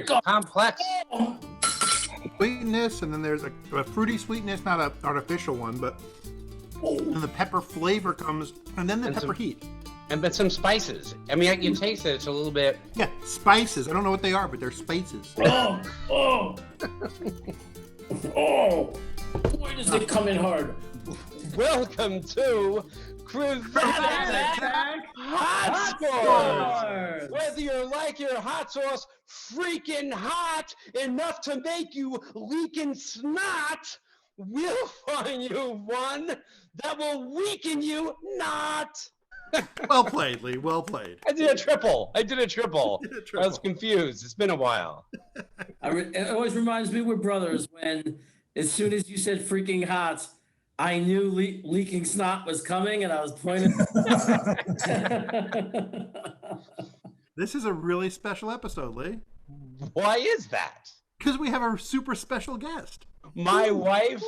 very complex. Sweetness, and then there's a fruity sweetness, not an artificial one, but then the pepper flavor comes, and then the pepper heat. And but some spices. I mean, you taste it. It's a little bit. Yeah, spices. I don't know what they are, but they're spices. Oh, boy, does it come in hard. Welcome to Krevat Hot Sauce. Whether you like your hot sauce freaking hot enough to make you leaking snot, we'll find you one that will weaken you not. Well played, Lee. Well played. I did a triple. I was confused. It's been a while. It always reminds me we're brothers when, as soon as you said freaking hot, I knew leaking snot was coming, and I was pointing. This is a really special episode, Lee. Why is that? Because we have a super special guest. My wife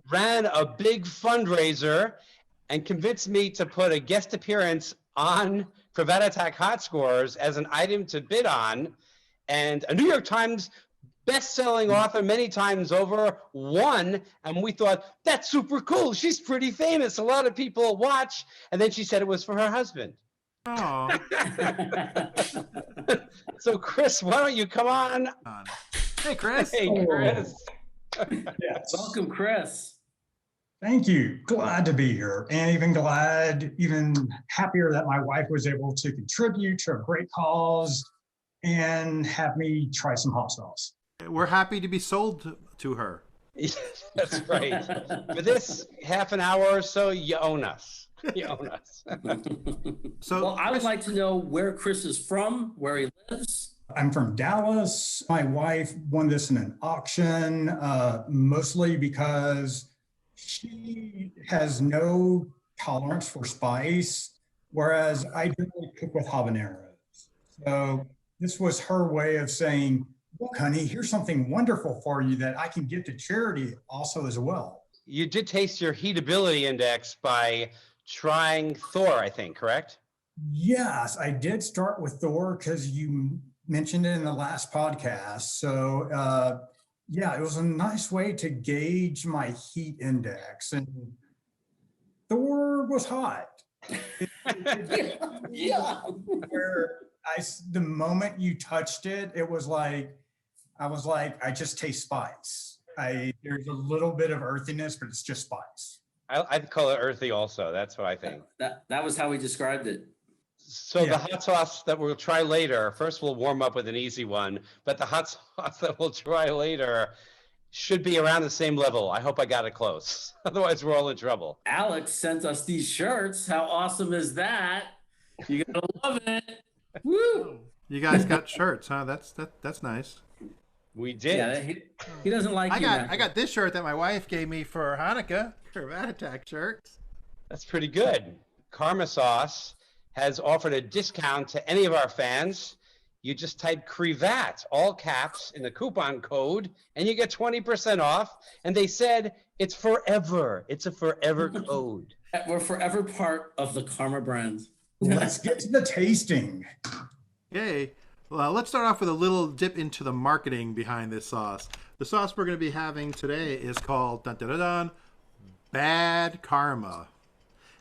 ran a big fundraiser and convinced me to put a guest appearance on Krevat Attack Hot Scores as an item to bid on. And a New York Times best-selling author many times over won. And we thought, that's super cool. She's pretty famous. A lot of people watch. And then she said it was for her husband. Oh. So, Chris, why don't you come on? Hey, Chris. Hey, Chris. Yes. Welcome, Chris. Thank you. Glad to be here, and even happier that my wife was able to contribute to a great cause and have me try some hot sauce. We're happy to be sold to her. That's right. For this half an hour or so, you own us. You own us. So, Well, I would like to know where Chris is from, where he lives. I'm from Dallas. My wife won this in an auction, mostly because she has no tolerance for spice, whereas I generally cook with habaneros. So this was her way of saying, look, honey, here's something wonderful for you that I can give to charity also as well. You did taste your heatability index by trying Thor, I think, correct? Yes, I did start with Thor because you mentioned it in the last podcast. So yeah, it was a nice way to gauge my heat index, and Thor was hot. Yeah. Where the moment you touched it, I was like, I just taste spice. There's a little bit of earthiness, but it's just spice. I'd call it earthy also. That's what I think. That was how we described it. So the hot sauce that we'll try later, first we'll warm up with an easy one, but the hot sauce that we'll try later should be around the same level. I hope I got it close. Otherwise, we're all in trouble. Alex sent us these shirts. How awesome is that? You gotta love it. Woo! you guys got shirts, huh? That's nice. We did. Yeah, he doesn't like you. I got this shirt that my wife gave me for Hanukkah. Krevat Attack shirts. That's pretty good. Karma Sauce has offered a discount to any of our fans. You just type Krevat, all caps, in the coupon code, and you get 20% off. And they said it's forever. It's a forever code. We're forever part of the Karma brand. Let's get to the tasting. Yay. Well, let's start off with a little dip into the marketing behind this sauce. The sauce we're going to be having today is called Bad Karma.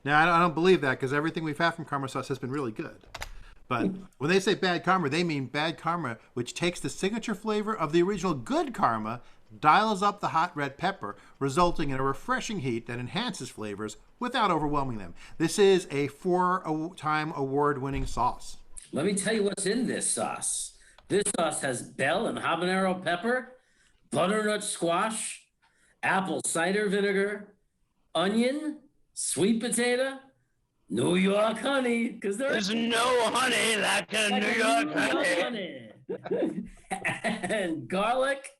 Now, I don't believe that because everything we've had from Karma Sauce has been really good. But when they say bad karma, they mean bad karma, which takes the signature flavor of the original good karma, dials up the hot red pepper, resulting in a refreshing heat that enhances flavors without overwhelming them. This is a 4-time award-winning sauce. Let me tell you what's in this sauce. This sauce has bell and habanero pepper, butternut squash, apple cider vinegar, onion, sweet potato, New York honey, because there's no honey like a New York honey. And garlic,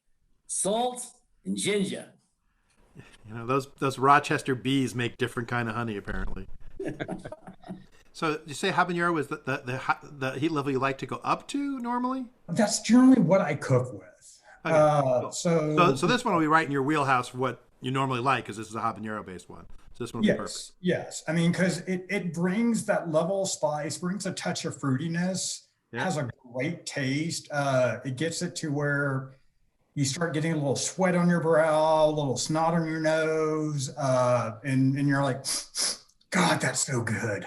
salt, and ginger. You know, those Rochester bees make different kind of honey, apparently. So you say habanero is the heat level you like to go up to normally? That's generally what I cook with. Okay. So this one will be right in your wheelhouse for what you normally like, because this is a habanero-based one. So this one will be perfect. Yes. I mean, because it brings that level of spice, brings a touch of fruitiness, Yeah. has a great taste. It gets it to where you start getting a little sweat on your brow, a little snot on your nose, and you're like, God, that's so good.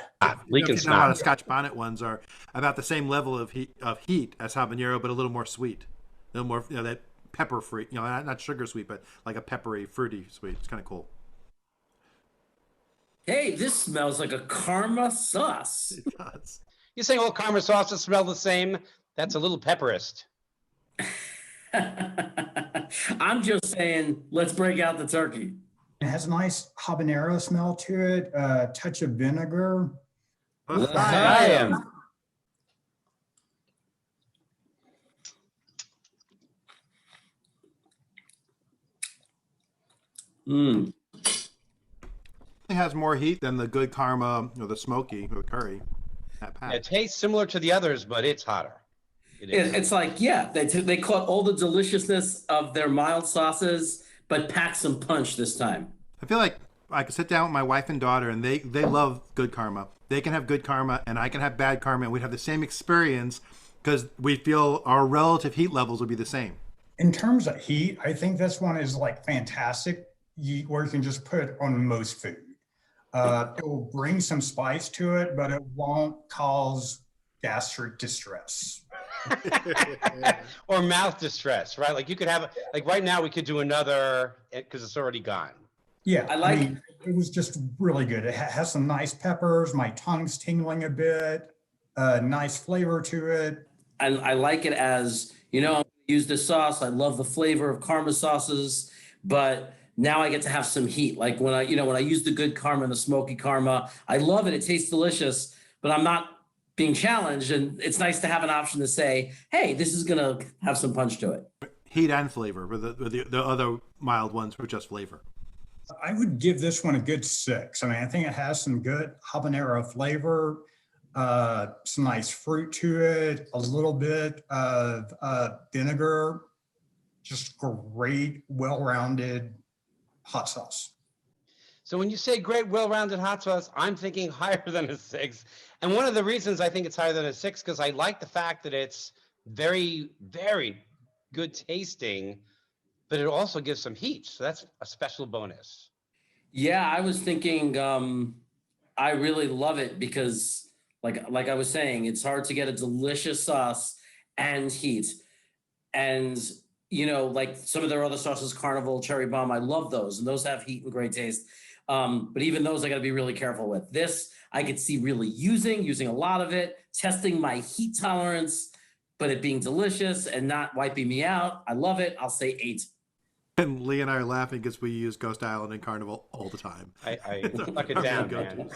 Leaking A lot of snot. Scotch bonnet ones are about the same level of heat as habanero, but a little more sweet, a little more, that pepper free, not sugar sweet, but like a peppery, fruity sweet. It's kind of cool. Hey, this smells like a karma sauce. It does. You're saying all karma sauces smell the same? That's a little pepperist. I'm just saying, let's break out the turkey. It has a nice habanero smell to it, a touch of vinegar. I am. Mm. It has more heat than the good karma or the smoky or the curry. That pack. It tastes similar to the others, but it's hotter. It's like, yeah, they caught all the deliciousness of their mild sauces, but pack some punch this time. I feel like I could sit down with my wife and daughter, and they love good karma. They can have good karma, and I can have bad karma, and we'd have the same experience because we feel our relative heat levels would be the same. In terms of heat, I think this one is like fantastic, where you can just put it on most food. It will bring some spice to it, but it won't cause gastric distress. Or mouth distress, right? Like you could have, like right now we could do another because it's already gone. Yeah, I mean, it was just really good. It has some nice peppers. My tongue's tingling a bit. Nice flavor to it. I like it as, I'm gonna use this sauce. I love the flavor of karma sauces, but now I get to have some heat. Like when I use the good karma and the smoky karma, I love it. It tastes delicious, but I'm not being challenged. And it's nice to have an option to say, hey, this is gonna have some punch to it. Heat and flavor, but the other mild ones were just flavor. I would give this one a good 6. I mean, I think it has some good habanero flavor, some nice fruit to it, a little bit of vinegar, just great, well-rounded hot sauce. So when you say great, well-rounded hot sauce, I'm thinking higher than a 6. And one of the reasons I think it's higher than a 6, because I like the fact that it's very, very good tasting, but it also gives some heat. So that's a special bonus. Yeah, I was thinking, I really love it because like I was saying, it's hard to get a delicious sauce and heat. And, like some of their other sauces, Carnival, Cherry Bomb, I love those. And those have heat and great taste. But even those I got to be really careful with. This, I could see really using a lot of it, testing my heat tolerance, but it being delicious and not wiping me out. I love it. I'll say 8. And Lee and I are laughing because we use Ghost Island and Carnival all the time. I suck it down, man.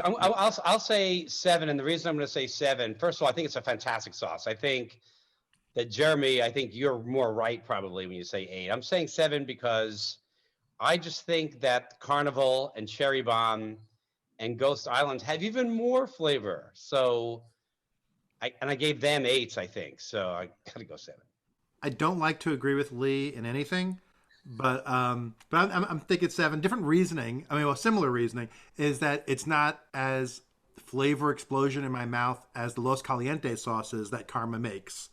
I'll say 7, and the reason I'm going to say 7, first of all, I think it's a fantastic sauce. I think that Jeremy, I think you're more right probably when you say 8. I'm saying 7 because I just think that Carnival and Cherry Bomb and Ghost Island have even more flavor. So, I gave them 8s, I think. So I got to go 7. I don't like to agree with Lee in anything, but I'm thinking 7. Different reasoning. I mean, well, similar reasoning is that it's not as flavor explosion in my mouth as the Los Caliente sauces that Karma makes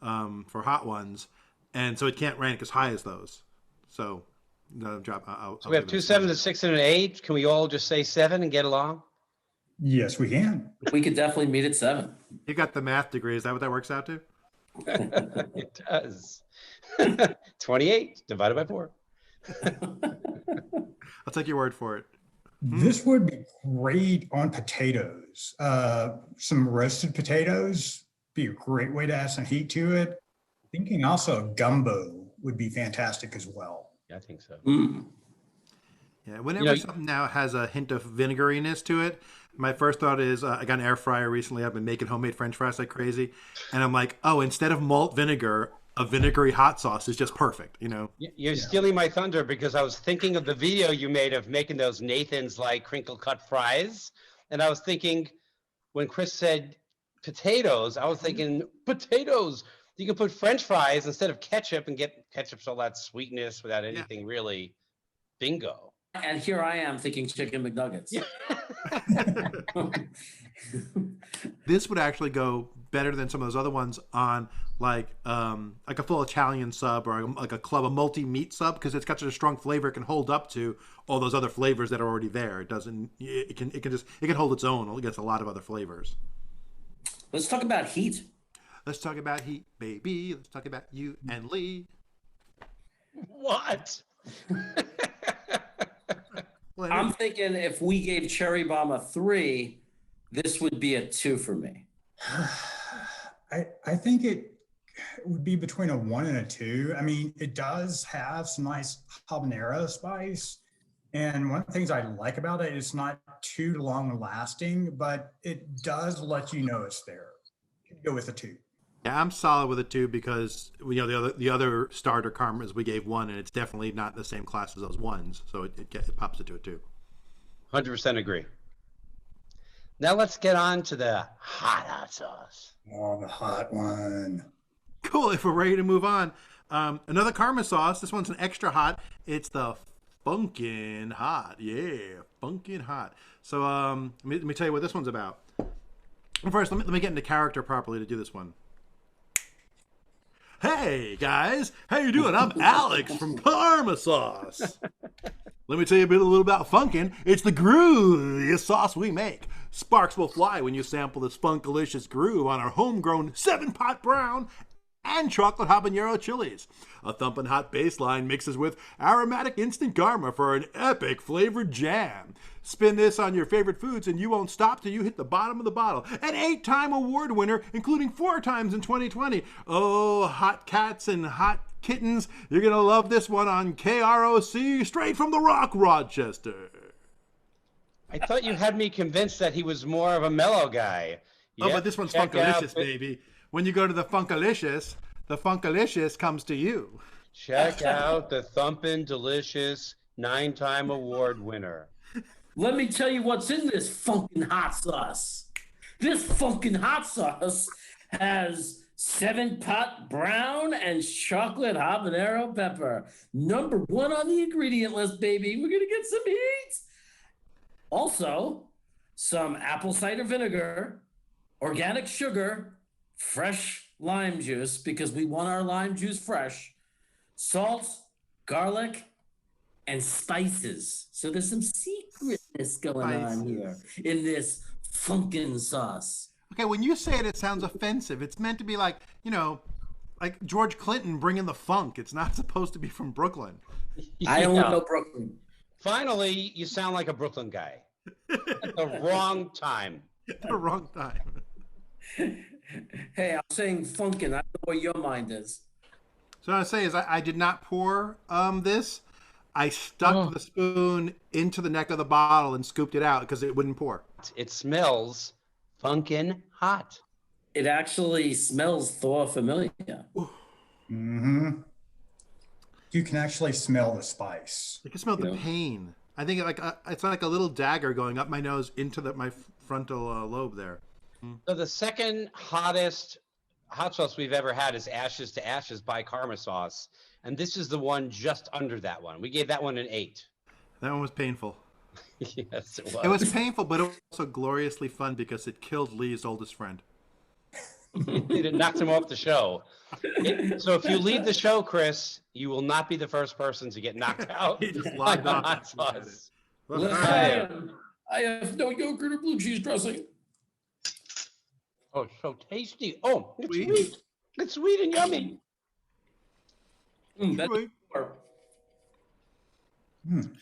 for hot ones, and so it can't rank as high as those. So, no job. So we have 2 7s, a 6, and an 8. Can we all just say 7 and get along? Yes, we can. We could definitely meet at 7. You got the math degree. Is that what that works out to? It does. 28 divided by 4. I'll take your word for it. This would be great on potatoes. Some roasted potatoes be a great way to add some heat to it. Thinking also gumbo would be fantastic as well. Yeah, I think so. Yeah, whenever something now has a hint of vinegariness to it, my first thought is I got an air fryer recently. I've been making homemade French fries like crazy, and I'm like, oh, instead of malt vinegar, a vinegary hot sauce is just perfect. You're stealing my thunder because I was thinking of the video you made of making those Nathan's like crinkle cut fries, and I was thinking when Chris said potatoes, I was thinking potatoes. You can put French fries instead of ketchup and get ketchup's all that sweetness without anything really. Bingo. And here I am thinking chicken McNuggets. This would actually go better than some of those other ones on like a full Italian sub or like a multi-meat sub, because it's got such a strong flavor it can hold up to all those other flavors that are already there. It doesn't. It can hold its own against a lot of other flavors. Let's talk about heat. Let's talk about heat, baby. Let's talk about you and Lee. What? Well, I'm thinking if we gave Cherry Bomb a 3, this would be a 2 for me. I think it would be between a 1 and a 2. I mean, it does have some nice habanero spice. And one of the things I like about it, it's not too long lasting, but it does let you know it's there. Go with a 2. Yeah, I'm solid with a 2 because the other starter karmas we gave 1, and it's definitely not the same class as those ones, so it pops it to a 2. 100% agree. Now let's get on to the hot sauce. Oh, the hot one. Cool. If we're ready to move on, another karma sauce. This one's an extra hot. It's the Funken hot. Yeah, Funken hot. So let me tell you what this one's about. First, let me get into character properly to do this one. Hey guys, how you doing? I'm Alex from Karma Sauce. Let me tell you a little about Funkin'. It's the grooviest sauce we make. Sparks will fly when you sample this funkalicious groove on our homegrown 7-pot brown and chocolate habanero chilies. A thumping hot baseline mixes with aromatic instant karma for an epic flavored jam. Spin this on your favorite foods and you won't stop till you hit the bottom of the bottle. An 8-time award winner, including 4 times in 2020. Oh, hot cats and hot kittens, you're going to love this one on KROC, straight from the Rock, Rochester. I thought you had me convinced that he was more of a mellow guy. Oh, but this one's Funkalicious, baby. When you go to the Funkalicious comes to you. Check out the thumpin' delicious 9-time award winner. Let me tell you what's in this funkin' hot sauce. This funkin' hot sauce has 7-pot brown and chocolate habanero pepper. Number 1 on the ingredient list, baby. We're gonna get some heat. Also, some apple cider vinegar, organic sugar, fresh lime juice, because we want our lime juice fresh, salt, garlic, and spices. So there's some secretness going on here in this funkin' sauce. Okay, when you say it, it sounds offensive. It's meant to be like, like George Clinton bringing the funk. It's not supposed to be from Brooklyn. I don't know Brooklyn. Finally, you sound like a Brooklyn guy. At the wrong time. At the wrong time. Hey, I'm saying funkin'. I don't know where your mind is. So what I say is I did not pour this. I stuck the spoon into the neck of the bottle and scooped it out because it wouldn't pour. It smells funkin' hot. It actually smells Thor familiar. Mm-hmm. You can actually smell the spice. You can smell the pain. I think it's like a little dagger going up my nose into my frontal lobe there. So the second hottest hot sauce we've ever had is Ashes to Ashes by Karma Sauce. And this is the one just under that one. We gave that one an 8. That one was painful. Yes, it was. It was painful, but it was also gloriously fun because it killed Lee's oldest friend. It knocked him off the show. So if you leave the show, Chris, you will not be the first person to get knocked out. He just logged off. Hot sauce. Listen, I have no yogurt or blue cheese dressing. Oh, so tasty. Oh, it's sweet. It's sweet and yummy.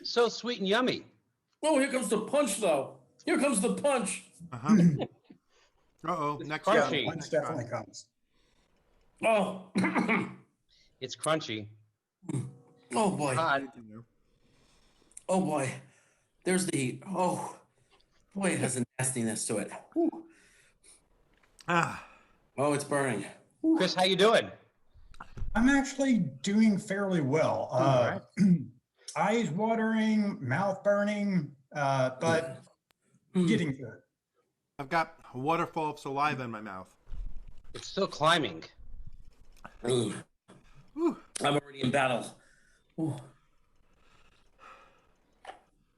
So sweet and yummy. Oh, here comes the punch, though. Here comes the punch. Uh-huh. Uh-oh. Next crunchy. round. Punch definitely comes. Oh. It's crunchy. Oh, boy. Hot. Oh, boy. There's the heat. Oh, boy, it has a nastiness to it. Whew. Ah. Oh, it's burning. Chris, how you doing? I'm actually doing fairly well. Eyes watering, mouth burning, but getting good. I've got a waterfall of saliva in my mouth. It's still climbing. I'm already in battle. Ooh.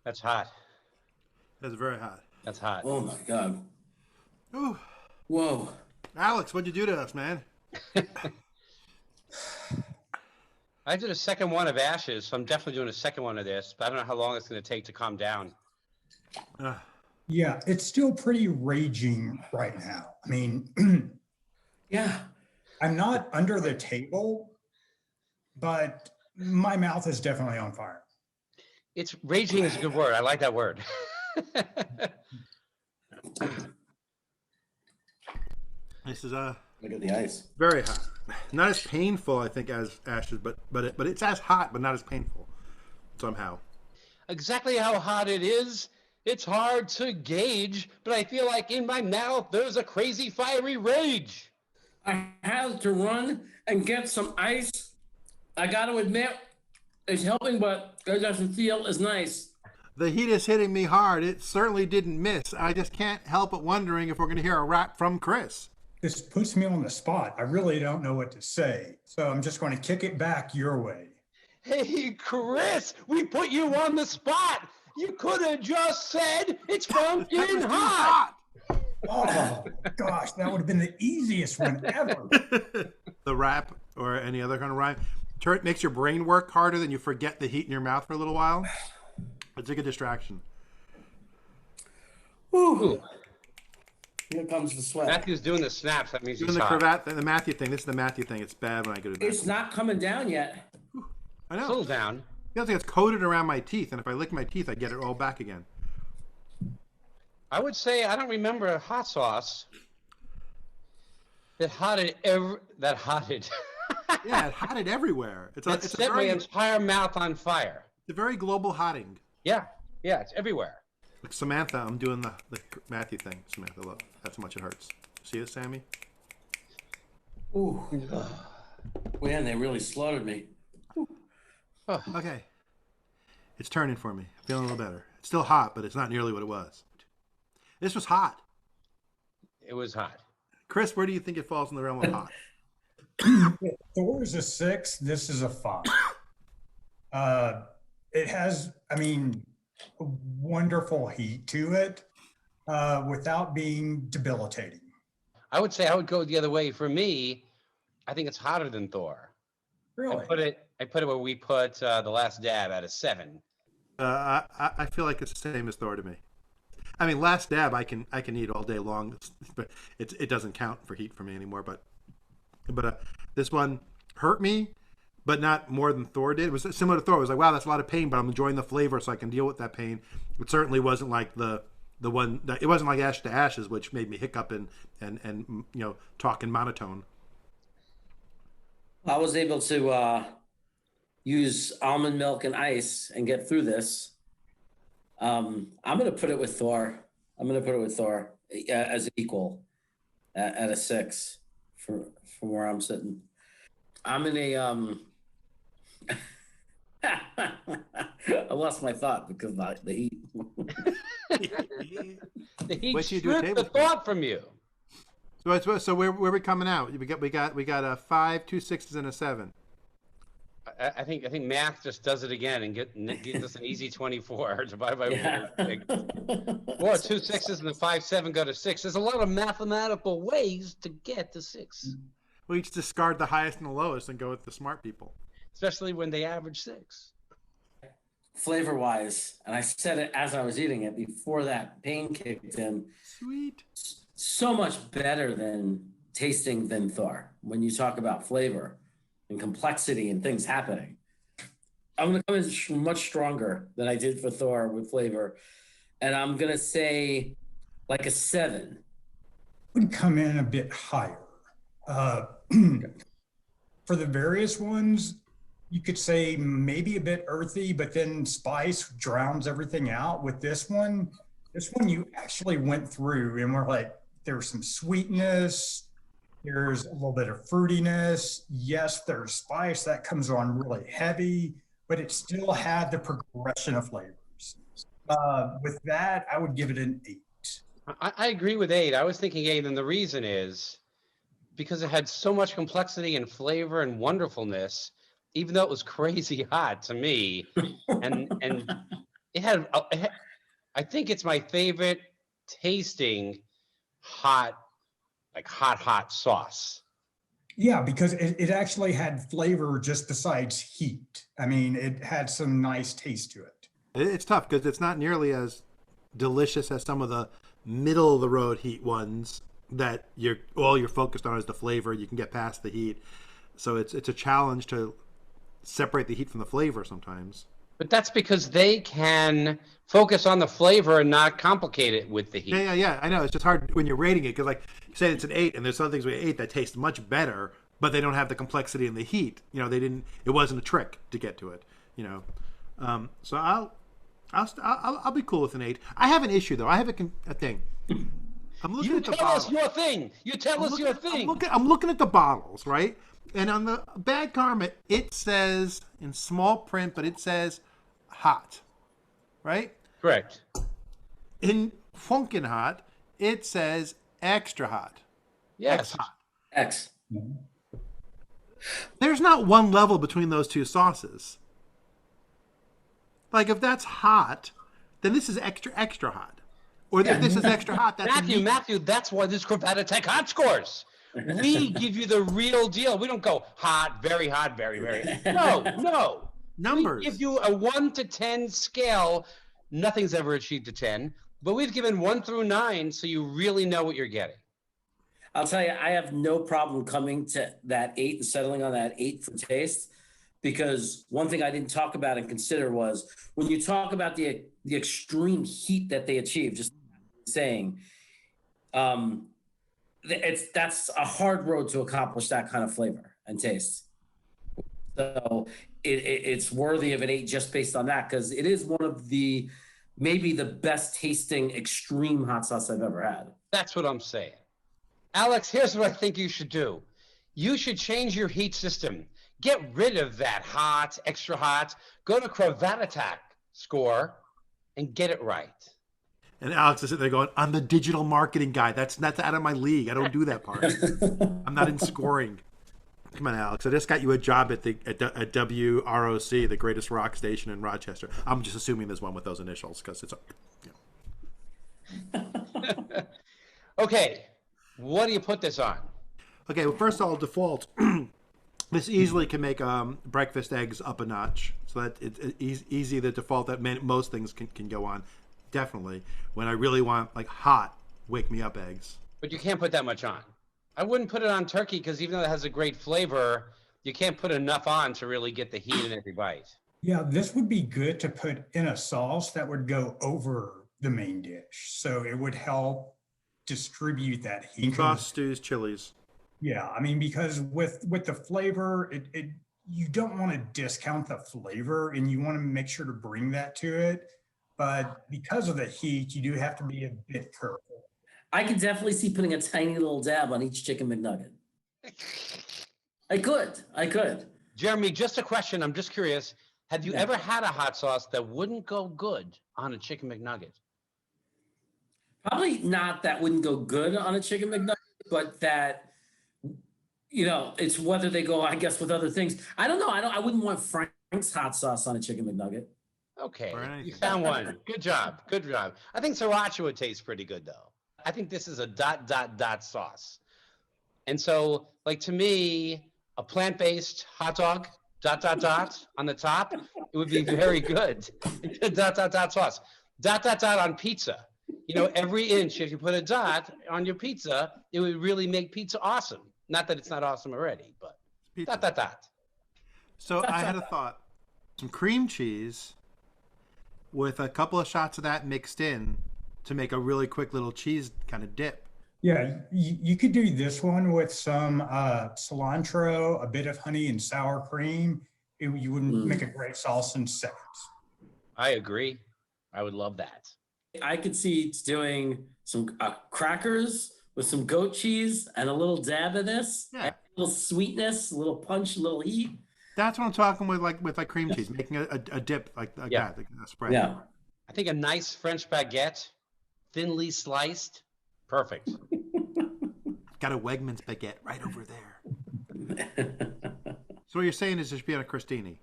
That's hot. That's very hot. That's hot. Oh my God. Ooh. Whoa. Alex, what'd you do to us, man? I did a second one of Ashes, so I'm definitely doing a second one of this, but I don't know how long it's going to take to calm down. Yeah, it's still pretty raging right now. I mean, Yeah. I'm I'm not under the table, but my mouth is definitely on fire. It's raging is a good word. I like that word. This is Look at the ice. very hot. Not as painful, I think, as Ashes, but it's as hot, but not as painful somehow. Exactly how hot it is, it's hard to gauge, but I feel like in my mouth there's a crazy fiery rage. I had to run and get some ice. I got to admit, it's helping, but it doesn't feel as nice. The heat is hitting me hard. It certainly didn't miss. I just can't help but wondering if we're going to hear a rap from Chris. This puts me on the spot. I really don't know what to say. So I'm just going to kick it back your way. Hey, Chris, we put you on the spot. You could have just said it's Funken hot. Oh, gosh, that would have been the easiest one ever. The rap or any other kind of rhyme makes your brain work harder, than you forget the heat in your mouth for a little while. It's a good distraction. Ooh. Here comes the sweat. Matthew's doing the snaps. That means Doing he's the hot. cravat, the Matthew thing. This is the Matthew thing. It's bad when I go to bed. It's not coming down yet. I It's a know. little down. I feel like it's coated around my teeth, and if I lick my teeth, I get it all back again. I would say I don't remember a hot sauce that hotted that hotted. Yeah, it hotted everywhere. It's a, That it's a set my very, entire mouth on fire. it's a very global hotting. Yeah, it's everywhere. Like Samantha, I'm doing the Matthew thing. Samantha, look, that's how much it hurts. See it, Sammy? Ooh. Man, they really slaughtered me. Okay. It's turning for me. I'm feeling a little better. It's still hot, but it's not nearly what it was. This was hot. It was hot. Chris, where do you think it falls in the realm of hot? Thor is a 6. This is a 5. It has, I mean, a wonderful heat to it without being debilitating. I would say I would go the other way. For me, I think it's hotter than Thor. Really? I put it where we put The Last Dab at a 7. I feel like it's the same as Thor to me. I mean, Last Dab I can eat all day long, but it doesn't count for heat for me anymore. But this one hurt me, but not more than Thor did. It was similar to Thor. It was like, wow, that's a lot of pain, but I'm enjoying the flavor, so I can deal with that pain. It certainly wasn't like the one that it wasn't like Ash to Ashes, which made me hiccup and talk in monotone. I was able to use almond milk and ice and get through this. I'm going to put it with Thor. As an equal at a 6 from where I'm sitting. I'm in a I lost my thought because of the heat. The heat Wait till you do a stripped the tablespoon. thought from you. So where we coming out? We got a 5, 2 6s, and a 7. I think math just does it again and gives us an easy 24 divided by Yeah. 4, 2 6s, and the 5 7 go to 6. There's a lot of mathematical ways to get to 6, We each discard the highest and the lowest and go with the smart people. especially when they average 6. Flavor wise, and I said it as I was eating it before that pain kicked in. Sweet. So much better than tasting than Thor when you talk about flavor and complexity and things happening. I'm going to come in much stronger than I did for Thor with flavor. And I'm going to say like a 7. Would come in a bit higher. For the various ones, you could say maybe a bit earthy, but then spice drowns everything out. With this one you actually went through and we're like, there's some sweetness, there's a little bit of fruitiness. Yes, there's spice that comes on really heavy, but it still had the progression of flavors. With that, I would give it an 8. I agree with 8. I was thinking 8, and the reason is because it had so much complexity and flavor and wonderfulness, even though it was crazy hot to me. And I think it's my favorite tasting hot sauce. Yeah, because it actually had flavor just besides heat. I mean, it had some nice taste to it. It's tough because it's not nearly as delicious as some of the middle of the road heat ones that all you're focused on is the flavor. You can get past the heat, so it's a challenge to separate the heat from the flavor sometimes. But that's because they can focus on the flavor and not complicate it with the heat. Yeah. I know it's just hard when you're rating it because, like, you say it's an 8, and there's some things with 8 that taste much better, but they don't have the complexity and the heat. You know, they didn't. It wasn't a trick to get to it. You know, so I'll be cool with an 8. I have an issue though. I have a thing. I'm looking at the tell us bottle. your thing. You tell us your thing. I'm looking at the bottles, right? And on the Bad Karma, it says in small print, but it says hot, right? Correct. In Funken Hot, it says extra hot. Yes. X hot. X. There's not one level between those two sauces. Like, if that's hot, then this is extra hot. Or if this is extra hot, that's Matthew, that's why this Krevat Attack hot scores. We give you the real deal. We don't go hot, very, very. No. numbers. We give you a 1 to 10 scale. Nothing's ever achieved a 10, but we've given 1 through 9, so you really know what you're getting. I'll tell you, I have no problem coming to that 8 and settling on that 8 for taste, because one thing I didn't talk about and consider was when you talk about the extreme heat that they achieve, just saying, that's a hard road to accomplish that kind of flavor and taste. So it's worthy of an 8 just based on that, because it is one of maybe the best tasting extreme hot sauce I've ever had. That's what I'm saying. Alex, here's what I think you should do. You should change your heat system. Get rid of that hot, extra hot. Go to Krevat Attack score and get it right. And Alex is sitting there going, I'm the digital marketing guy. That's out of my league. I don't do that part. I'm not in scoring. Come on, Alex. I just got you a job at WROC, the greatest rock station in Rochester. I'm just assuming there's one with those initials because it's, Okay. What do you put this on? Okay, well, first I'll default. This easily can make breakfast eggs up a notch. So that it's easy the default that most things can go on. Definitely. When I really want, like, hot, wake me up eggs. But you can't put that much on. I wouldn't put it on turkey because even though it has a great flavor, you can't put enough on to really get the heat in every bite. Yeah, this would be good to put in a sauce that would go over the main dish. So it would help distribute that heat. Sauce, stews, chilies. Yeah, I mean, because with the flavor, you don't want to discount the flavor and you want to make sure to bring that to it. But because of the heat, you do have to be a bit careful. I could definitely see putting a tiny little dab on each chicken McNugget. I could. Jeremy, just a question. I'm just curious. Have you ever had a hot sauce that wouldn't go good on a chicken McNugget? Probably not that wouldn't go good on a chicken McNugget, but that, it's whether they go, I guess, with other things. I don't know. I wouldn't want Frank's hot sauce on a chicken McNugget. Okay, you found one. Good job. I think sriracha would taste pretty good, though. I think this is a ... sauce. And so, like, to me, a plant-based hot dog, ... on the top, it would be very good. Sauce. ... on pizza. Every inch, if you put a dot on your pizza, it would really make pizza awesome. Not that it's not awesome already, but ... So I had a thought. Some cream cheese with a couple of shots of that mixed in to make a really quick little cheese kind of dip. Yeah, you could do this one with some cilantro, a bit of honey, and sour cream. You would make a great sauce in seconds. I agree. I would love that. I could see doing some crackers with some goat cheese and a little dab of this. Yeah. A little sweetness, a little punch, a little heat. That's what I'm talking with cream cheese, making a dip like that, like a spread. Yeah. I think a nice French baguette, thinly sliced, perfect. Got a Wegmans baguette right over there. So what you're saying is there should be on a crostini.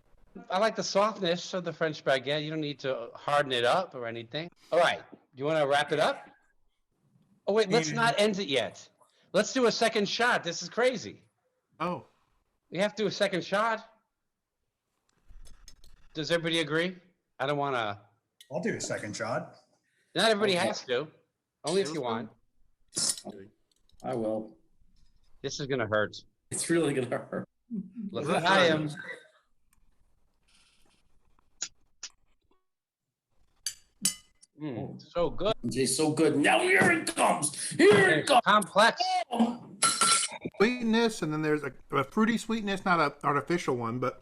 I like the softness of the French baguette. You don't need to harden it up or anything. All right. You want to wrap it up? Oh, wait, let's not end it yet. Let's do a second shot. This is crazy. Oh, We have to do a second shot. Does everybody agree? I don't want to. I'll do a second shot. Not everybody has to. Only if you want. I will. This is going to hurt. It's really gonna hurt. Look Look at I at am. So good. It's so good. Now here it comes. Here it comes. Complex. sweetness, and then there's a fruity sweetness, not an artificial one, but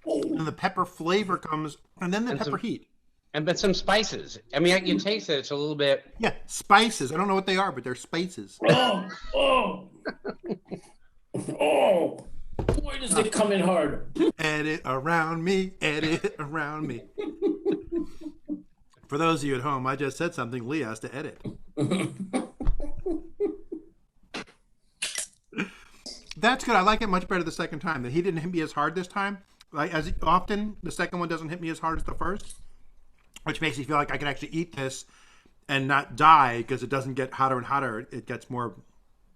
and the pepper flavor comes, and then the And pepper some- heat. And but some spices. I mean, I can taste it. It's a little bit. Yeah, spices. I don't know what they are, but they're spices. Oh, oh, oh. Boy, does it come in hard. Edit around me, edit around me. For those of you at home, I just said something Lee has to edit. That's good. I like it much better the second time. That he didn't hit me as hard this time. Like as often, the second one doesn't hit me as hard as the first, which makes me feel like I can actually eat this and not die because it doesn't get hotter and hotter. It gets more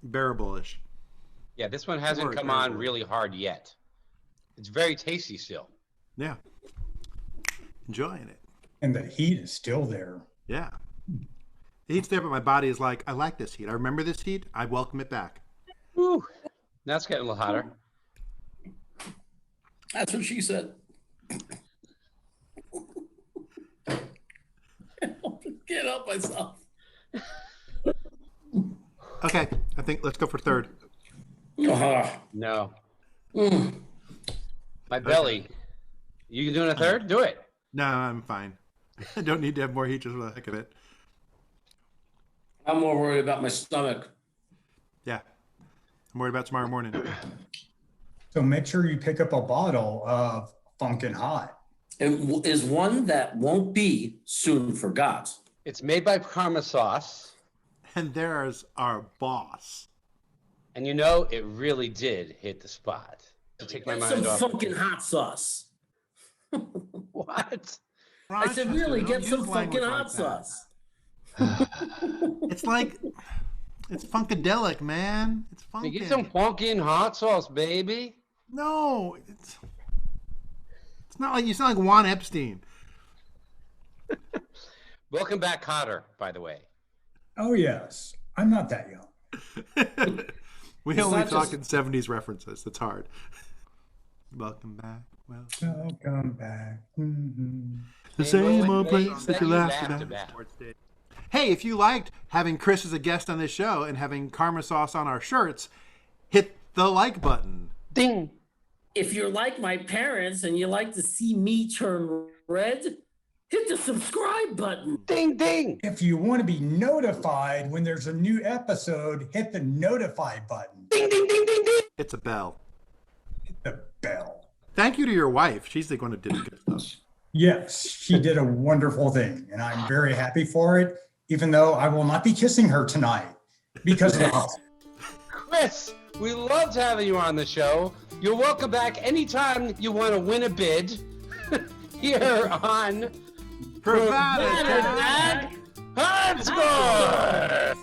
bearable-ish. Yeah, this one hasn't come on really hard yet. It's very tasty still. Yeah. Enjoying it. And the heat is still there. Yeah. The heat's there, but my body is like, I like this heat. I remember this heat. I welcome it back. Woo. Now it's getting a little hotter. That's what she said. Can't help myself. Okay, I think let's go for third. No. My belly. You doing a third? Do it. No, I'm fine. I don't need to have more heat just for the heck of it. I'm more worried about my stomach. Yeah. I'm worried about tomorrow morning. So make sure you pick up a bottle of Funken Hot. It is one that won't be soon forgot. It's made by Karma Sauce. And there's our boss. And you know, it really did hit the spot. To take my Get mind some off. Funkin' hot sauce. What? I said, really, get some Funkin' hot sauce. It's like, it's funkadelic, man. It's You get funkin'. some funky hot sauce, baby. No, it's not like you sound like Juan Epstein. Welcome back, Cotter, by the way. Oh, yes. I'm not that young. We It's only not talk just- in 70s references. That's hard. Welcome back. Well, Welcome back. Mhm. the same old place that you laughed about. Hey, if you liked having Chris as a guest on this show and having Karma Sauce on our shirts, hit the like button. Ding. If you're like my parents and you like to see me turn red, hit the subscribe button. Ding, ding. If you want to be notified when there's a new episode, hit the notify button. Ding, ding, ding, ding, ding. It's a bell. Hit the bell. Thank you to your wife. She's the one who did the good stuff. Yes, she did a wonderful thing, and I'm very happy for it, even though I will not be kissing her tonight because of the hospital. Chris, we loved having you on the show. You're welcome back anytime you want to win a bid here on Krevat Hot Score.